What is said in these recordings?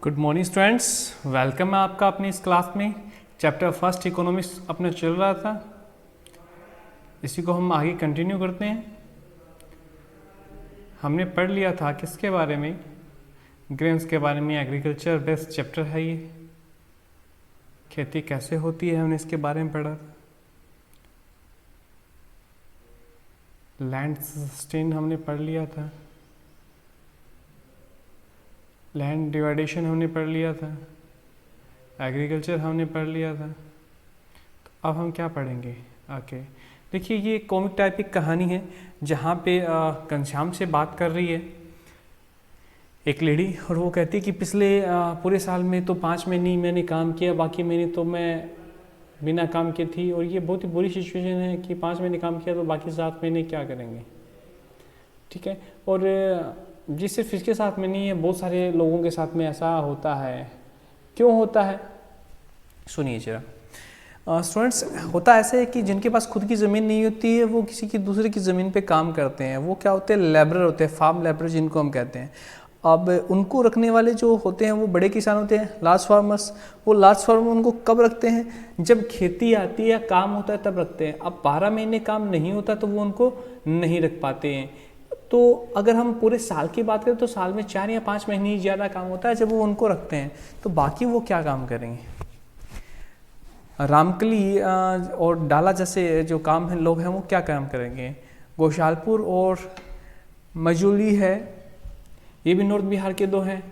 Good morning students, welcome है आपका अपनी इस क्लास में। चैप्टर फर्स्ट इकोनॉमिक्स अपना चल रहा था, इसी को हम आगे कंटिन्यू करते हैं। हमने पढ़ लिया था किसके बारे में, ग्रेन्स के बारे में। एग्रीकल्चर बेस्ड चैप्टर है ये, खेती कैसे होती है हमने इसके बारे में पढ़ा था। लैंड सस्टेन हमने पढ़ लिया था, लैंड डिवाइडेशन हमने पढ़ लिया था, एग्रीकल्चर हमने पढ़ लिया था। तो अब हम क्या पढ़ेंगे आके। देखिए, ये कॉमिक टाइप की कहानी है जहाँ पे घनश्याम से बात कर रही है एक लेडी, और वो कहती है कि पिछले पूरे साल में तो 5 महीने मैंने काम किया, बाकी महीने तो मैं बिना काम के थी। और ये बहुत ही बुरी सिचुएशन है कि 5 महीने काम किया तो बाकी 7 महीने क्या करेंगे। ठीक है, और जी सिर्फ इसके साथ में नहीं है, बहुत सारे लोगों के साथ में ऐसा होता है। क्यों होता है, सुनिए जरा। स्टूडेंट्स, होता ऐसे है कि जिनके पास खुद की ज़मीन नहीं होती है वो किसी की दूसरे की ज़मीन पे काम करते हैं। वो क्या होते हैं, लेबरर होते हैं, फार्म लेबरर जिनको हम कहते हैं। अब उनको रखने वाले जो होते हैं वो बड़े किसान होते हैं, लार्ज फार्मर्स। वो लार्ज फार्मर उनको कब रखते हैं, जब खेती आती है, काम होता है तब रखते हैं। अब 12 महीने काम नहीं होता तो वो उनको नहीं रख पाते हैं। तो अगर हम पूरे साल की बात करें तो साल में 4 या 5 महीने ही ज़्यादा काम होता है जब वो उनको रखते हैं। तो बाकी वो क्या काम करेंगे। रामकली और डाला जैसे जो काम है लोग हैं वो क्या काम करेंगे। गोशालपुर और मजूली है, ये भी नॉर्थ बिहार के दो हैं।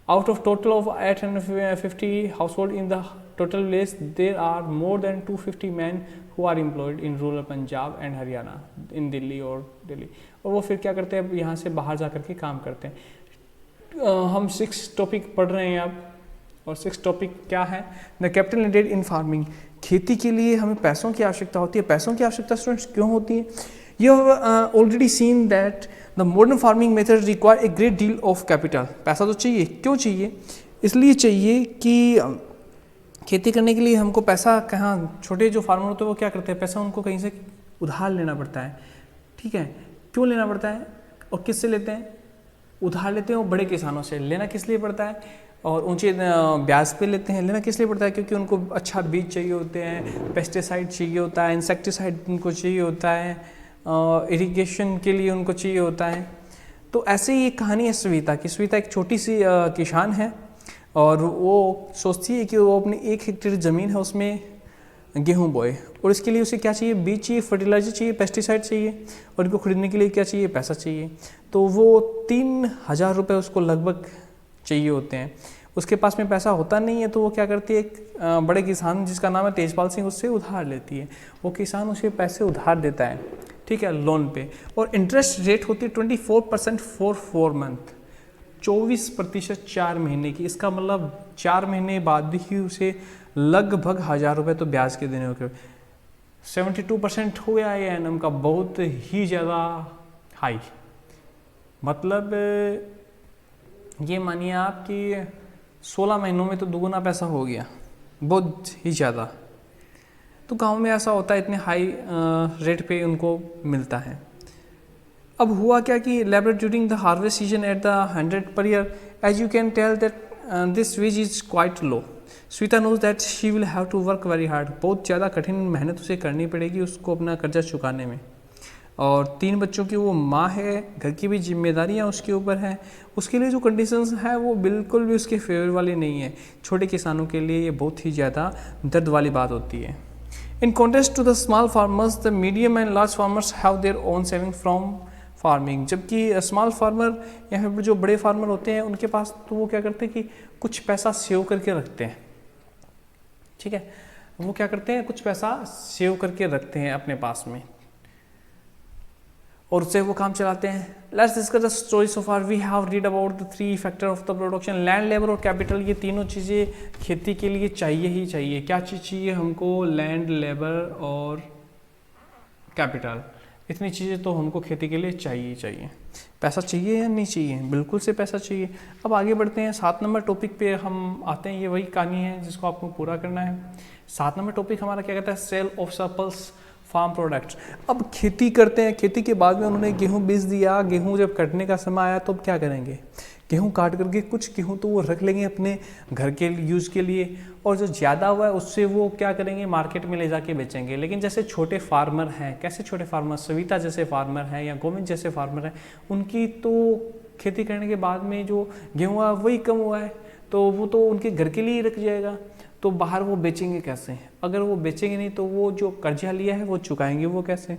Out of total of 850 household in the total village there are more than 250 man who are employed in rural Punjab and Haryana, in Delhi और दिल्ली। और वो फिर क्या करते हैं, अब यहाँ से बाहर जा कर के काम करते हैं। हम 6 टॉपिक पढ़ रहे हैं अब, और 6 टॉपिक क्या है। The capital needed in farming, खेती के लिए हमें पैसों की आवश्यकता होती है। पैसों की आवश्यकता स्टूडेंट्स क्यों होती है। You have already seen that the modern farming method require a great deal of capital. पैसा तो चाहिए, क्यों चाहिए, इसलिए चाहिए कि खेती करने के लिए हमको पैसा कहाँ, छोटे जो फार्मर होते हैं वो क्या करते हैं, पैसा उनको कहीं से उधार लेना पड़ता है। ठीक है, क्यों लेना पड़ता है और किससे लेते हैं, उधार लेते हैं वो बड़े किसानों से। लेना किस लिए पड़ता है, और ऊंचे ब्याज पे लेते हैं। लेना किस लिए पड़ता है, क्योंकि उनको अच्छा बीज चाहिए होते हैं, पेस्टिसाइड चाहिए होता है, इंसेक्टिसाइड उनको चाहिए होता है, इरिगेशन के लिए उनको चाहिए होता है। तो ऐसे ही एक कहानी है सविता की। सविता एक छोटी सी किसान है और वो सोचती है कि वो अपनी 1 हेक्टेयर ज़मीन है उसमें गेहूं बोए, और इसके लिए उसे क्या चाहिए, बीज चाहिए, फर्टिलाइजर चाहिए, पेस्टिसाइड चाहिए, और इनको खरीदने के लिए क्या चाहिए, पैसा चाहिए। तो वो 3000 रुपये उसको लगभग चाहिए होते हैं। उसके पास में पैसा होता नहीं है तो वो क्या करती है, एक बड़े किसान जिसका नाम है तेजपाल सिंह, उससे उधार लेती है। वो किसान उसे पैसे उधार देता है, ठीक है, लोन पे, और इंटरेस्ट रेट होती है 24% फॉर 4 मंथ, 24% 4 महीने की। इसका मतलब 4 महीने बाद ही उसे लगभग 1000 रुपये तो ब्याज के देने होंगे। 72% हो गया ये एनम का, बहुत ही ज़्यादा हाई। मतलब ये मानिए आप कि 16 महीनों में तो दुगुना पैसा हो गया, बहुत ही ज़्यादा। तो गांव में ऐसा होता है, इतने हाई रेट पे उनको मिलता है। अब हुआ क्या कि labour during the harvest season at the 100 per year, as you can tell that this wage is quite low. Savita knows that she will have to work very hard, बहुत ज़्यादा कठिन मेहनत उसे करनी पड़ेगी उसको अपना कर्जा चुकाने में। और 3 बच्चों की वो माँ है, घर की भी जिम्मेदारियाँ उसके ऊपर हैं। उसके लिए जो कंडीशंस है वो बिल्कुल भी उसके फेवर वाली नहीं है। छोटे किसानों के लिए ये बहुत ही ज़्यादा दर्द वाली बात होती है। In contrast to the small farmers, the medium and large farmers have their own saving from farming. जबकि स्मॉल फार्मर या फिर जो बड़े फार्मर होते हैं उनके पास तो वो क्या करते हैं कि कुछ पैसा सेव करके रखते हैं। ठीक है, वो क्या करते हैं, कुछ पैसा सेव करके रखते हैं अपने पास में, और उससे वो काम चलाते हैं। Let's discuss the story so far. We have read about the 3 factor of the production, land, labour और कैपिटल। ये तीनों चीज़ें खेती के लिए चाहिए ही चाहिए। क्या चीज़ चाहिए हमको, लैंड, लेबर और कैपिटल। इतनी चीज़ें तो हमको खेती के लिए चाहिए ही चाहिए। पैसा चाहिए या नहीं चाहिए, बिल्कुल से पैसा चाहिए। अब आगे बढ़ते हैं 7 नंबर टॉपिक पे हम आते हैं। ये वही कहानी है जिसको आपको पूरा करना है। 7 नंबर टॉपिक हमारा क्या कहता है, sale of surplus farm products. अब खेती करते हैं, खेती के बाद में उन्होंने गेहूं बीज दिया, गेहूं जब कटने का समय आया तो अब क्या करेंगे, गेहूँ काट करके कुछ गेहूँ तो वो रख लेंगे अपने घर के यूज़ के लिए, और जो ज़्यादा हुआ है उससे वो क्या करेंगे, मार्केट में ले जाके बेचेंगे। लेकिन जैसे छोटे फार्मर हैं, कैसे छोटे फार्मर, सविता जैसे फार्मर हैं या गोविंद जैसे फार्मर हैं, उनकी तो खेती करने के बाद में जो गेहूँ हुआ वही कम हुआ है, तो वो तो उनके घर के लिए ही रख जाएगा, तो बाहर वो बेचेंगे कैसे? अगर वो बेचेंगे नहीं तो वो जो कर्जा लिया है वो चुकाएंगे वो कैसे?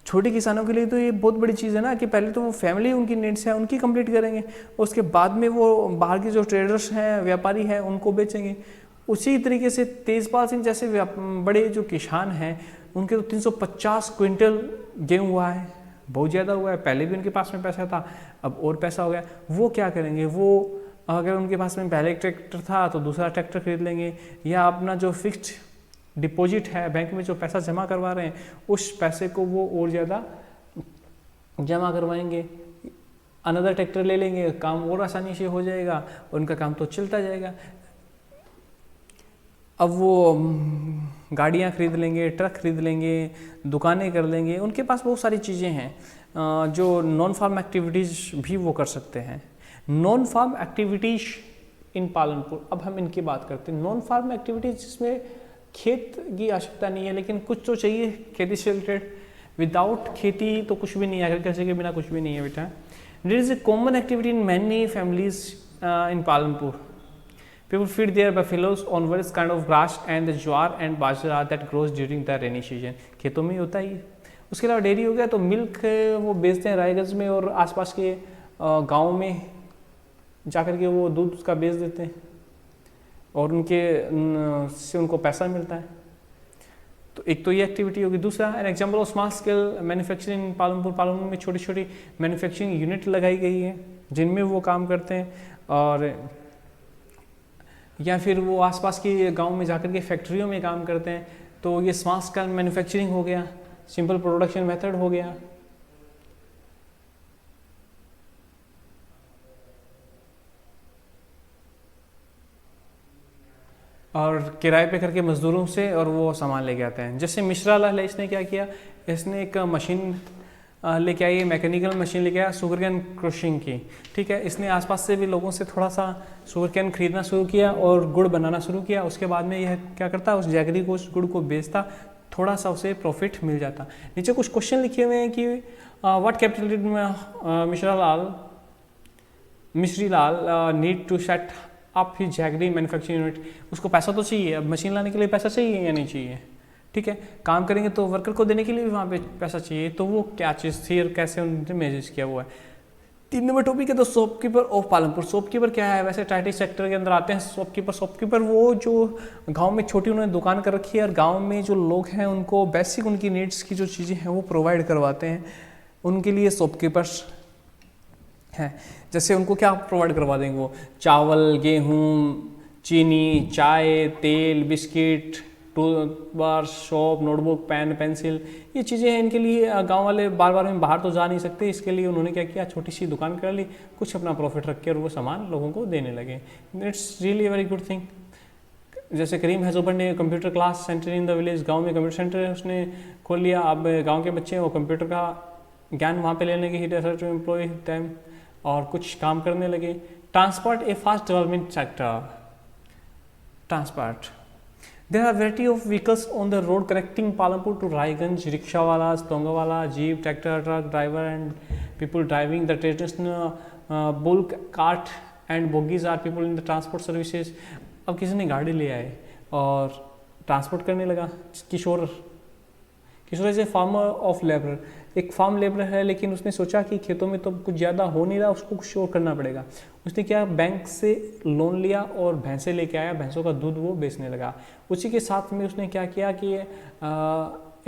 छोटे किसानों के लिए तो ये बहुत बड़ी चीज़ है ना, कि पहले तो वो फैमिली उनकी नीड्स है उनकी कंप्लीट करेंगे, उसके बाद में वो बाहर के जो ट्रेडर्स हैं, व्यापारी हैं, उनको बेचेंगे। उसी तरीके से तेजपाल सिंह जैसे बड़े जो किसान हैं, उनके तो 350 क्विंटल गेहूँ हुआ है, बहुत ज़्यादा हुआ है। पहले भी उनके पास में पैसा था, अब और पैसा हो गया। वो क्या करेंगे? वो अगर उनके पास में पहले एक ट्रैक्टर था तो दूसरा ट्रैक्टर खरीद लेंगे, या अपना जो फिक्स्ड डिपॉजिट है बैंक में, जो पैसा जमा करवा रहे हैं, उस पैसे को वो और ज़्यादा जमा करवाएंगे, अनदर ट्रैक्टर ले लेंगे, काम और आसानी से हो जाएगा, उनका काम तो चलता जाएगा। अब वो गाड़ियाँ खरीद लेंगे, ट्रक खरीद लेंगे, दुकानें कर लेंगे, उनके पास बहुत सारी चीज़ें हैं जो नॉन फार्म एक्टिविटीज़ भी वो कर सकते हैं। नॉन फार्म एक्टिविटीज़ इन पालनपुर, अब हम इनकी बात करते हैं। नॉन फार्म एक्टिविटीज़ जिसमें खेत की आवश्यकता नहीं है, लेकिन कुछ तो चाहिए खेती से रिलेटेड। विदाउट खेती तो कुछ भी नहीं है, एग्रीकल्चर के बिना कुछ भी नहीं है बेटा। There is a common activity in many families in Palanpur. People feed their buffaloes on various kind of grass and the jowar and bajra that grows during the rainy season। खेतों में ही होता ही है। उसके अलावा डेयरी हो गया तो मिल्क वो बेचते हैं रायगंज में और आसपास के गाँव में जाकर के वो दूध उसका बेच देते हैं और उनके से उनको पैसा मिलता है। तो एक तो ये एक्टिविटी होगी। दूसरा, an example of small scale manufacturing Palanpur. Palanpur में छोटी छोटी मैन्युफैक्चरिंग यूनिट लगाई गई है जिनमें वो काम करते हैं, और या फिर वो आसपास के गांव में जाकर के फैक्ट्रियों में काम करते हैं। तो ये स्मॉल स्केल मैन्युफैक्चरिंग हो गया, सिंपल प्रोडक्शन मेथड हो गया। और किराए पे करके मजदूरों से और वो सामान लेके आते हैं। जैसे मिश्रा लाल है, इसने क्या किया, इसने एक मशीन लेके आई, मैकेनिकल मशीन लेके आया शुगर कैन क्रशिंग की। ठीक है, इसने आसपास से भी लोगों से थोड़ा सा शुगर कैन खरीदना शुरू किया और गुड़ बनाना शुरू किया। उसके बाद में यह क्या करता, उस जैगरी को, उस गुड़ को बेचता, थोड़ा सा उसे प्रॉफिट मिल जाता। नीचे कुछ क्वेश्चन लिखे हुए हैं कि what capital did Mishri Lal need to set up he jaggery manufacturing unit. उसको पैसा तो चाहिए, अब मशीन लाने के लिए पैसा चाहिए या नहीं चाहिए? ठीक है, काम करेंगे तो वर्कर को देने के लिए भी वहाँ पे पैसा चाहिए। तो वो क्या चीज़ थी और कैसे उन्होंने मेजर्स किया हुआ है। 3 नंबर टॉपिक है तो शॉपकीपर ऑफ पालनपुर। शॉपकीपर क्या है? वैसे टाइटल सेक्टर के अंदर आते हैं शॉपकीपर। शॉपकीपर वो जो गांव में छोटी उन्होंने दुकान कर रखी है और गांव में जो लोग हैं उनको बेसिक उनकी नीड्स की जो चीज़ें हैं वो प्रोवाइड करवाते हैं, उनके लिए शॉपकीपर्स हैं। जैसे उनको क्या प्रोवाइड करवा देंगे वो, चावल, गेहूँ, चीनी, चाय, तेल, biscuit, toothbrush, shop, notebook, pen, pencil, ये चीज़ें हैं इनके लिए। गांव वाले बार बार में बाहर तो जा नहीं सकते, इसके लिए उन्होंने क्या किया, छोटी सी दुकान कर ली, कुछ अपना प्रॉफिट रख के और वो सामान लोगों को देने लगे। It's really very good thing. जैसे करीम हैजोबर ने computer class centre in the village, गाँव में कंप्यूटर सेंटर है उसने खोल लिया। अब गाँव के बच्चे हैं वो कंप्यूटर का ज्ञान वहाँ पर लेने के ही टू एम्प्लॉय टाइम और कुछ काम करने लगे। Transport A fast development sector. Transport, there are variety of vehicles on the road connecting Palampur to Raiganj, rickshaw walas, tonga wala, jeep, tractor, truck driver and people driving the traditional bulk cart and bogies are people in the transport services। अब किसी ने गाड़ी ले आए और transport करने लगा। Kishore as a farmer of labour, एक फार्म लेबर है, लेकिन उसने सोचा कि खेतों में तो कुछ ज़्यादा हो नहीं रहा, उसको कुछ और करना पड़ेगा। उसने क्या, बैंक से लोन लिया और भैंसें लेके आया, भैंसों का दूध वो बेचने लगा। उसी के साथ में उसने क्या किया कि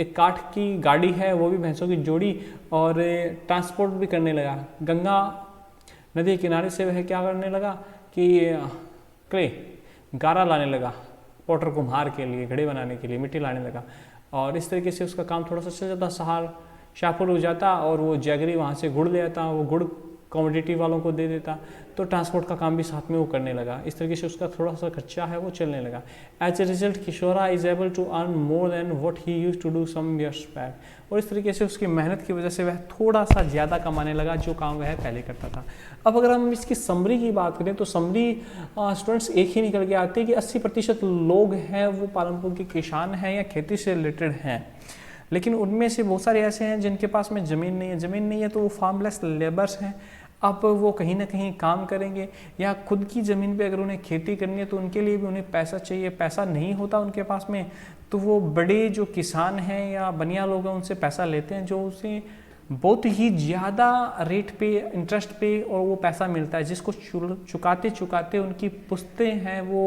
एक काठ की गाड़ी है वो भी भैंसों की जोड़ी और ट्रांसपोर्ट भी करने लगा। गंगा नदी किनारे से वह क्या करने लगा कि क्ले, गारा लाने लगा, पोटर कुम्हार के लिए, घड़े बनाने के लिए मिट्टी लाने लगा। और इस तरीके से उसका काम थोड़ा सा चल जाता। शाहपुर हो जाता और वो जैगरी वहाँ से गुड़ ले आता, वो गुड़ कमोडिटी वालों को दे देता, तो ट्रांसपोर्ट का काम भी साथ में वो करने लगा। इस तरीके से उसका थोड़ा सा खर्चा है वो चलने लगा। As a result Kishore is able to earn more than what he used to do some years back. और इस तरीके से उसकी मेहनत की वजह से वह थोड़ा सा ज़्यादा कमाने लगा जो काम वह पहले करता था। अब अगर हम इसकी समरी की बात करें तो समरी स्टूडेंट्स एक ही निकल के आते हैं कि 80% लोग हैं वो पालनपुर के किसान हैं या खेती से रिलेटेड हैं, लेकिन उनमें से बहुत सारे ऐसे हैं जिनके पास में ज़मीन नहीं है तो वो फार्मलेस लेबर्स हैं। अब वो कहीं ना कहीं काम करेंगे या खुद की ज़मीन पे अगर उन्हें खेती करनी है तो उनके लिए भी उन्हें पैसा चाहिए, पैसा नहीं होता उनके पास में, तो वो बड़े जो किसान हैं या बनिया लोग हैं उनसे पैसा लेते हैं, जो उसे बहुत ही ज़्यादा रेट पे, इंटरेस्ट पे और वो पैसा मिलता है, जिसको चुकाते चुकाते उनकी पुश्तें हैं वो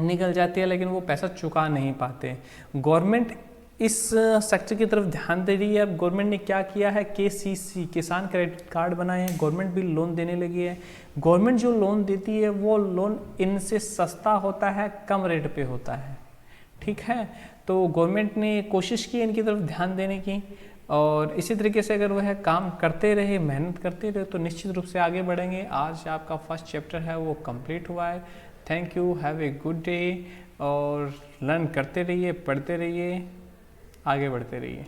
निकल जाती है, लेकिन वो पैसा चुका नहीं पाते। गवर्नमेंट इस सेक्टर की तरफ ध्यान दे रही है। अब गवर्नमेंट ने क्या किया है, KCC किसान क्रेडिट कार्ड बनाए हैं, गवर्नमेंट भी लोन देने लगी है। गवर्नमेंट जो लोन देती है वो लोन इनसे सस्ता होता है, कम रेट पे होता है, ठीक है। तो गवर्नमेंट ने कोशिश की इनकी तरफ ध्यान देने की, और इसी तरीके से अगर वह काम करते रहे, मेहनत करते रहे तो निश्चित रूप से आगे बढ़ेंगे। आज आपका फर्स्ट चैप्टर है वो कंप्लीट हुआ है। Thank you, have a good day, और लर्न करते रहिए, पढ़ते रहिए, आगे बढ़ते रहिए।